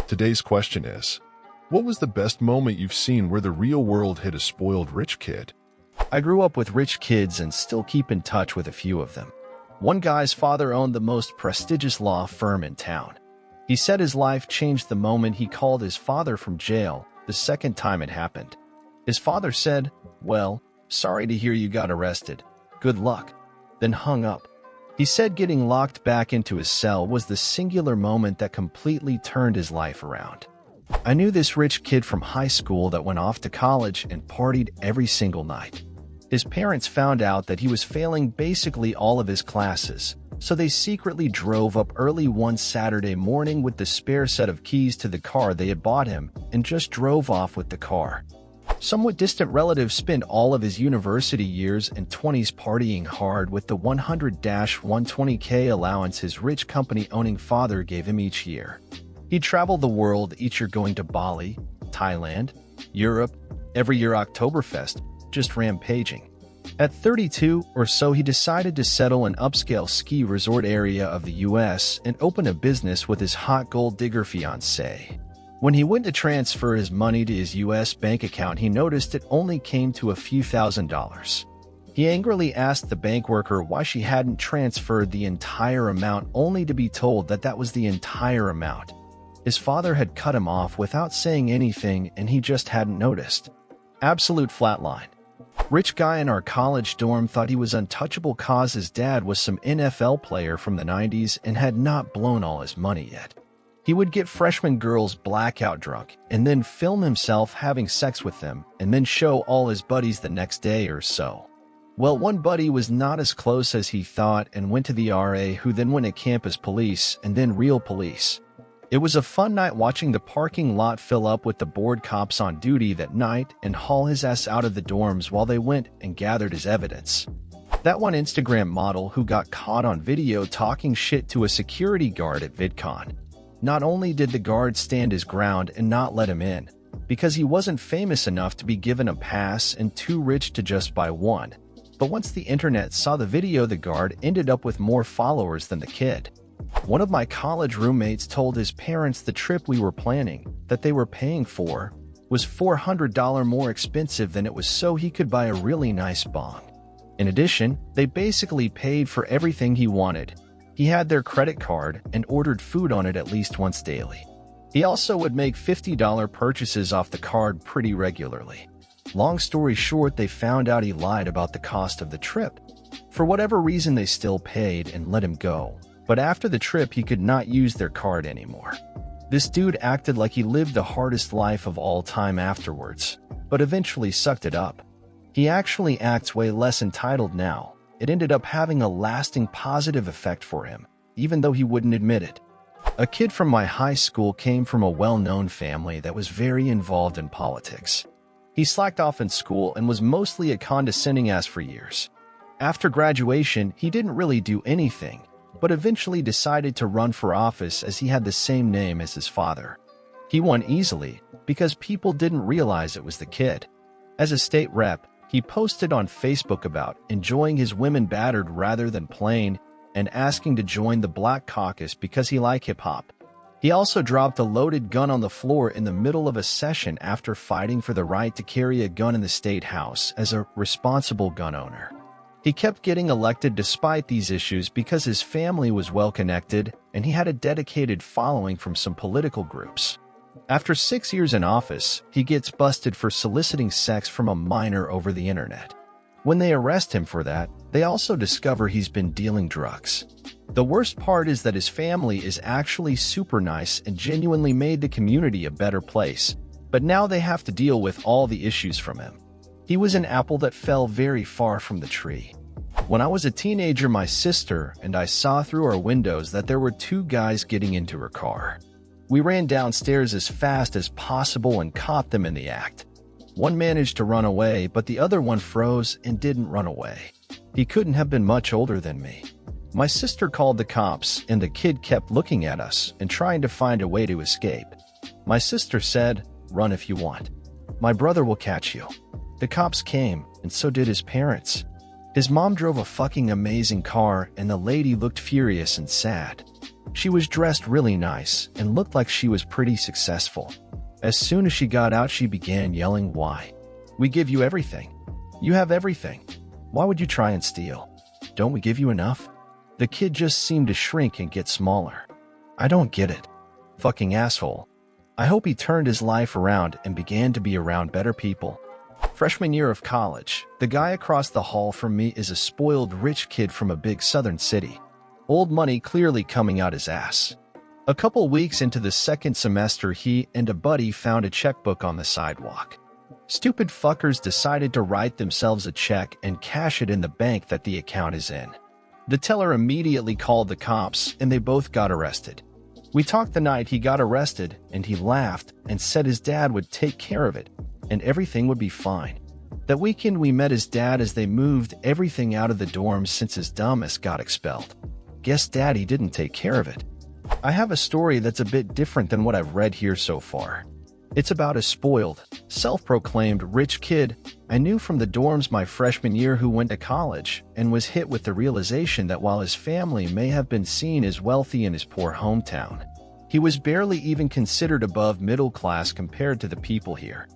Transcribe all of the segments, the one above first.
Today's question is, what was the best moment you've seen where the real world hit a spoiled rich kid? I grew up with rich kids and still keep in touch with a few of them. One guy's father owned the most prestigious law firm in town. He said his life changed the moment he called his father from jail the second time it happened. His father said, "Well, sorry to hear you got arrested. Good luck," then hung up. He said getting locked back into his cell was the singular moment that completely turned his life around. I knew this rich kid from high school that went off to college and partied every single night. His parents found out that he was failing basically all of his classes, so they secretly drove up early one Saturday morning with the spare set of keys to the car they had bought him and just drove off with the car. Somewhat distant relatives spent all of his university years and 20s partying hard with the 100-120K allowance his rich company-owning father gave him each year. He'd travel the world, each year going to Bali, Thailand, Europe, every year Oktoberfest, just rampaging. At 32 or so, he decided to settle an upscale ski resort area of the US and open a business with his hot gold digger fiancée. When he went to transfer his money to his US bank account, he noticed it only came to a few $1,000s. He angrily asked the bank worker why she hadn't transferred the entire amount, only to be told that that was the entire amount. His father had cut him off without saying anything, and he just hadn't noticed. Absolute flatline. Rich guy in our college dorm thought he was untouchable cause his dad was some NFL player from the 90s and had not blown all his money yet. He would get freshman girls blackout drunk and then film himself having sex with them and then show all his buddies the next day or so. Well, one buddy was not as close as he thought and went to the RA, who then went to campus police and then real police. It was a fun night watching the parking lot fill up with the bored cops on duty that night and haul his ass out of the dorms while they went and gathered his evidence. That one Instagram model who got caught on video talking shit to a security guard at VidCon. Not only did the guard stand his ground and not let him in, because he wasn't famous enough to be given a pass and too rich to just buy one, but once the internet saw the video, the guard ended up with more followers than the kid. One of my college roommates told his parents the trip we were planning, that they were paying for, was $400 more expensive than it was so he could buy a really nice bong. In addition, they basically paid for everything he wanted. He had their credit card and ordered food on it at least once daily. He also would make $50 purchases off the card pretty regularly. Long story short, they found out he lied about the cost of the trip. For whatever reason, they still paid and let him go. But after the trip, he could not use their card anymore. This dude acted like he lived the hardest life of all time afterwards, but eventually sucked it up. He actually acts way less entitled now. It ended up having a lasting positive effect for him, even though he wouldn't admit it. A kid from my high school came from a well-known family that was very involved in politics. He slacked off in school and was mostly a condescending ass for years. After graduation, he didn't really do anything, but eventually decided to run for office as he had the same name as his father. He won easily because people didn't realize it was the kid. As a state rep, he posted on Facebook about enjoying his women battered rather than plain and asking to join the Black Caucus because he liked hip-hop. He also dropped a loaded gun on the floor in the middle of a session after fighting for the right to carry a gun in the state house as a responsible gun owner. He kept getting elected despite these issues because his family was well-connected and he had a dedicated following from some political groups. After 6 years in office, he gets busted for soliciting sex from a minor over the internet. When they arrest him for that, they also discover he's been dealing drugs. The worst part is that his family is actually super nice and genuinely made the community a better place, but now they have to deal with all the issues from him. He was an apple that fell very far from the tree. When I was a teenager, my sister and I saw through our windows that there were two guys getting into her car. We ran downstairs as fast as possible and caught them in the act. One managed to run away, but the other one froze and didn't run away. He couldn't have been much older than me. My sister called the cops, and the kid kept looking at us and trying to find a way to escape. My sister said, "Run if you want. My brother will catch you." The cops came, and so did his parents. His mom drove a fucking amazing car, and the lady looked furious and sad. She was dressed really nice and looked like she was pretty successful. As soon as she got out, she began yelling, "Why? We give you everything. You have everything. Why would you try and steal? Don't we give you enough?" The kid just seemed to shrink and get smaller. I don't get it. Fucking asshole. I hope he turned his life around and began to be around better people. Freshman year of college, the guy across the hall from me is a spoiled rich kid from a big southern city. Old money clearly coming out his ass. A couple weeks into the second semester, he and a buddy found a checkbook on the sidewalk. Stupid fuckers decided to write themselves a check and cash it in the bank that the account is in. The teller immediately called the cops and they both got arrested. We talked the night he got arrested and he laughed and said his dad would take care of it and everything would be fine. That weekend we met his dad as they moved everything out of the dorms since his dumbest got expelled. Guess daddy didn't take care of it. I have a story that's a bit different than what I've read here so far. It's about a spoiled, self-proclaimed rich kid I knew from the dorms my freshman year who went to college and was hit with the realization that while his family may have been seen as wealthy in his poor hometown, he was barely even considered above middle class compared to the people here.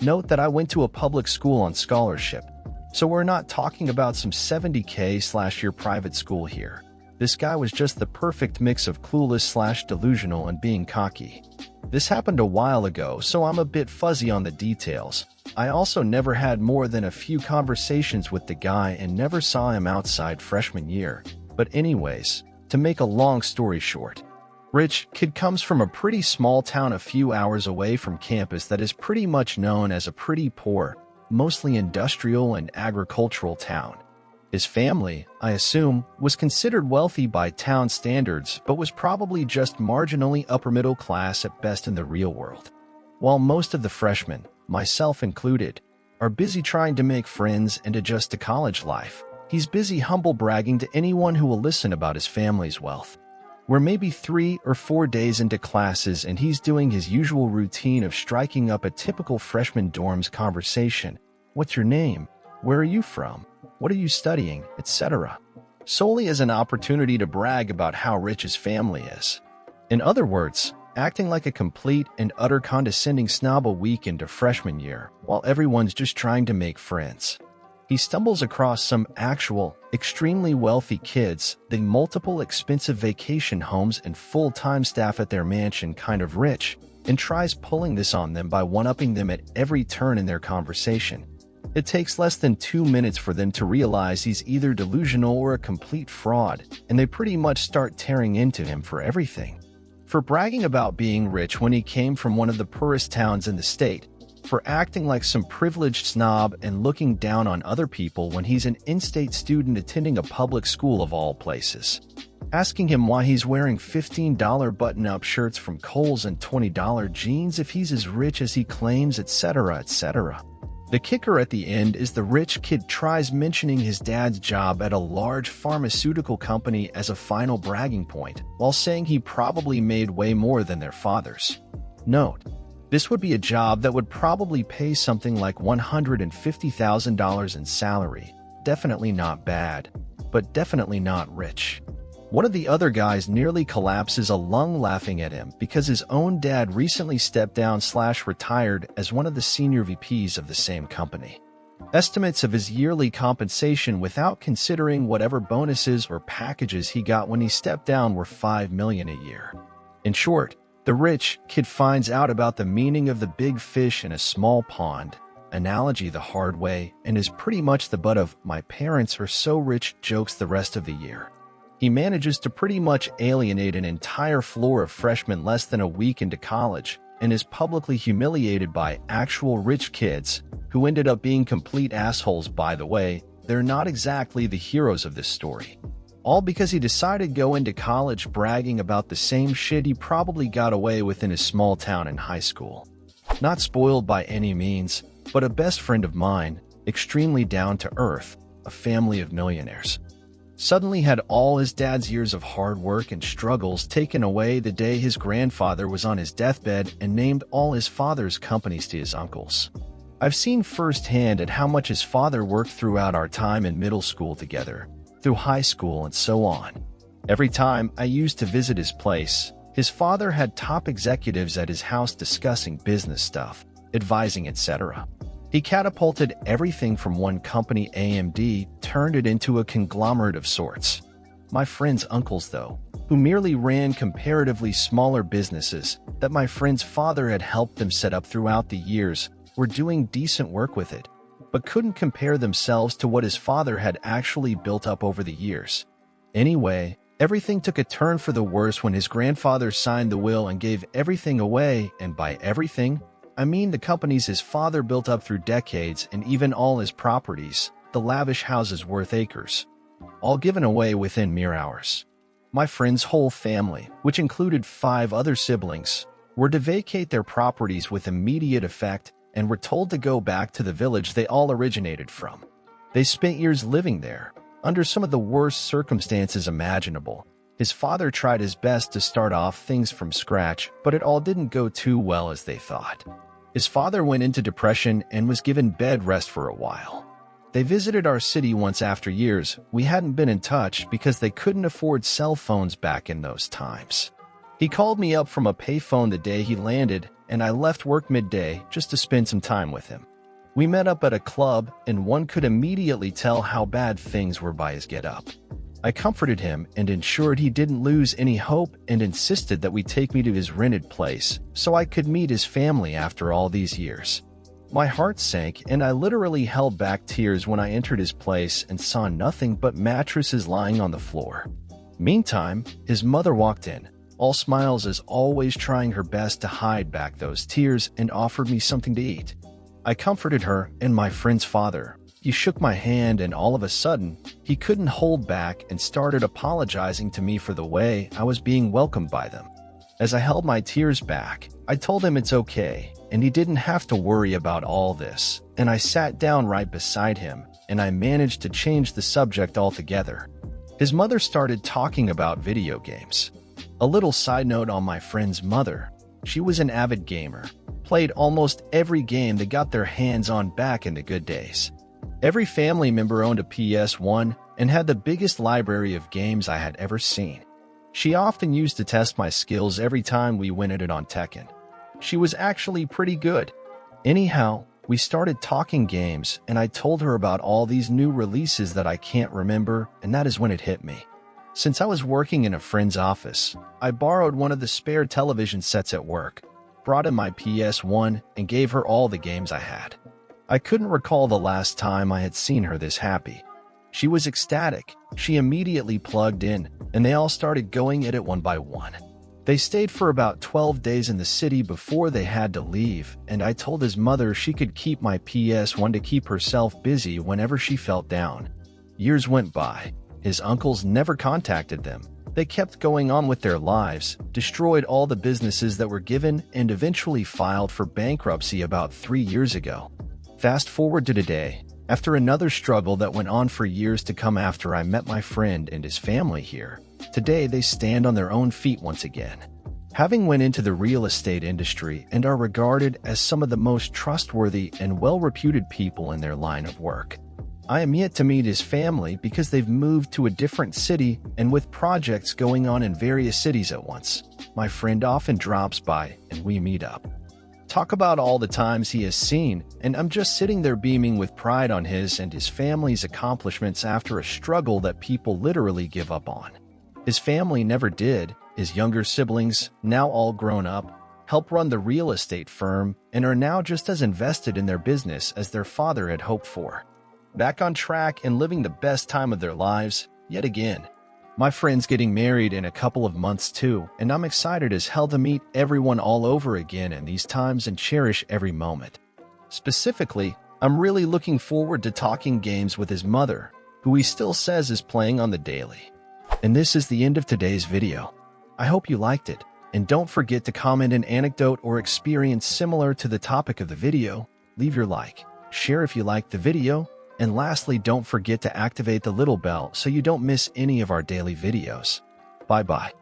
Note that I went to a public school on scholarship, so we're not talking about some $70K/year private school here. This guy was just the perfect mix of clueless/delusional and being cocky. This happened a while ago, so I'm a bit fuzzy on the details. I also never had more than a few conversations with the guy and never saw him outside freshman year. But anyways, to make a long story short, rich kid comes from a pretty small town a few hours away from campus that is pretty much known as a pretty poor, mostly industrial and agricultural town. His family, I assume, was considered wealthy by town standards but was probably just marginally upper middle class at best in the real world. While most of the freshmen, myself included, are busy trying to make friends and adjust to college life, he's busy humble bragging to anyone who will listen about his family's wealth. We're maybe 3 or 4 days into classes and he's doing his usual routine of striking up a typical freshman dorms conversation. What's your name? Where are you from? What are you studying? Etc. Solely as an opportunity to brag about how rich his family is. In other words, acting like a complete and utter condescending snob a week into freshman year, while everyone's just trying to make friends. He stumbles across some actual, extremely wealthy kids, the multiple expensive vacation homes and full-time staff at their mansion kind of rich, and tries pulling this on them by one-upping them at every turn in their conversation. It takes less than 2 minutes for them to realize he's either delusional or a complete fraud, and they pretty much start tearing into him for everything. For bragging about being rich when he came from one of the poorest towns in the state, for acting like some privileged snob and looking down on other people when he's an in-state student attending a public school of all places. Asking him why he's wearing $15 button-up shirts from Kohl's and $20 jeans if he's as rich as he claims, etc., etc. The kicker at the end is the rich kid tries mentioning his dad's job at a large pharmaceutical company as a final bragging point, while saying he probably made way more than their fathers. Note, this would be a job that would probably pay something like $150,000 in salary. Definitely not bad, but definitely not rich. One of the other guys nearly collapses a lung laughing at him because his own dad recently stepped down/retired as one of the senior VPs of the same company. Estimates of his yearly compensation without considering whatever bonuses or packages he got when he stepped down were $5 million a year. In short, the rich kid finds out about the meaning of the big fish in a small pond analogy the hard way and is pretty much the butt of "my parents are so rich" jokes the rest of the year. He manages to pretty much alienate an entire floor of freshmen less than a week into college and is publicly humiliated by actual rich kids who ended up being complete assholes. By the way, they're not exactly the heroes of this story. All because he decided to go into college bragging about the same shit he probably got away with in his small town in high school. Not spoiled by any means, but a best friend of mine, extremely down to earth, a family of millionaires. Suddenly had all his dad's years of hard work and struggles taken away the day his grandfather was on his deathbed and named all his father's companies to his uncles. I've seen firsthand at how much his father worked throughout our time in middle school together, through high school and so on. Every time I used to visit his place, his father had top executives at his house discussing business stuff, advising, etc. He catapulted everything from one company, AMD, turned it into a conglomerate of sorts. My friend's uncles, though, who merely ran comparatively smaller businesses that my friend's father had helped them set up throughout the years, were doing decent work with it, but couldn't compare themselves to what his father had actually built up over the years. Anyway, everything took a turn for the worse when his grandfather signed the will and gave everything away, and by everything, I mean the companies his father built up through decades and even all his properties, the lavish houses worth acres, all given away within mere hours. My friend's whole family, which included 5 other siblings, were to vacate their properties with immediate effect and were told to go back to the village they all originated from. They spent years living there, under some of the worst circumstances imaginable. His father tried his best to start off things from scratch, but it all didn't go too well as they thought. His father went into depression and was given bed rest for a while. They visited our city once after years. We hadn't been in touch because they couldn't afford cell phones back in those times. He called me up from a payphone the day he landed, and I left work midday just to spend some time with him. We met up at a club, and one could immediately tell how bad things were by his get-up. I comforted him and ensured he didn't lose any hope and insisted that we take me to his rented place so I could meet his family after all these years. My heart sank and I literally held back tears when I entered his place and saw nothing but mattresses lying on the floor. Meantime, his mother walked in, all smiles as always, trying her best to hide back those tears, and offered me something to eat. I comforted her and my friend's father. He shook my hand and all of a sudden, he couldn't hold back and started apologizing to me for the way I was being welcomed by them. As I held my tears back, I told him it's okay and he didn't have to worry about all this, and I sat down right beside him and I managed to change the subject altogether. His mother started talking about video games. A little side note on my friend's mother: she was an avid gamer, played almost every game they got their hands on back in the good days. Every family member owned a PS1 and had the biggest library of games I had ever seen. She often used to test my skills every time we went at it on Tekken. She was actually pretty good. Anyhow, we started talking games and I told her about all these new releases that I can't remember, and that is when it hit me. Since I was working in a friend's office, I borrowed one of the spare television sets at work, brought in my PS1, and gave her all the games I had. I couldn't recall the last time I had seen her this happy. She was ecstatic. She immediately plugged in, and they all started going at it one by one. They stayed for about 12 days in the city before they had to leave, and I told his mother she could keep my PS1 to keep herself busy whenever she felt down. Years went by. His uncles never contacted them. They kept going on with their lives, destroyed all the businesses that were given, and eventually filed for bankruptcy about 3 years ago. Fast forward to today, after another struggle that went on for years to come after I met my friend and his family here. Today they stand on their own feet once again, having went into the real estate industry and are regarded as some of the most trustworthy and well-reputed people in their line of work. I am yet to meet his family because they've moved to a different city, and with projects going on in various cities at once, my friend often drops by and we meet up. Talk about all the times he has seen, and I'm just sitting there beaming with pride on his and his family's accomplishments after a struggle that people literally give up on. His family never did. His younger siblings, now all grown up, help run the real estate firm and are now just as invested in their business as their father had hoped for. Back on track and living the best time of their lives, yet again. My friend's getting married in a couple of months too, and I'm excited as hell to meet everyone all over again in these times and cherish every moment. Specifically, I'm really looking forward to talking games with his mother, who he still says is playing on the daily. And this is the end of today's video. I hope you liked it, and don't forget to comment an anecdote or experience similar to the topic of the video. Leave your like, share if you liked the video, and lastly, don't forget to activate the little bell so you don't miss any of our daily videos. Bye-bye.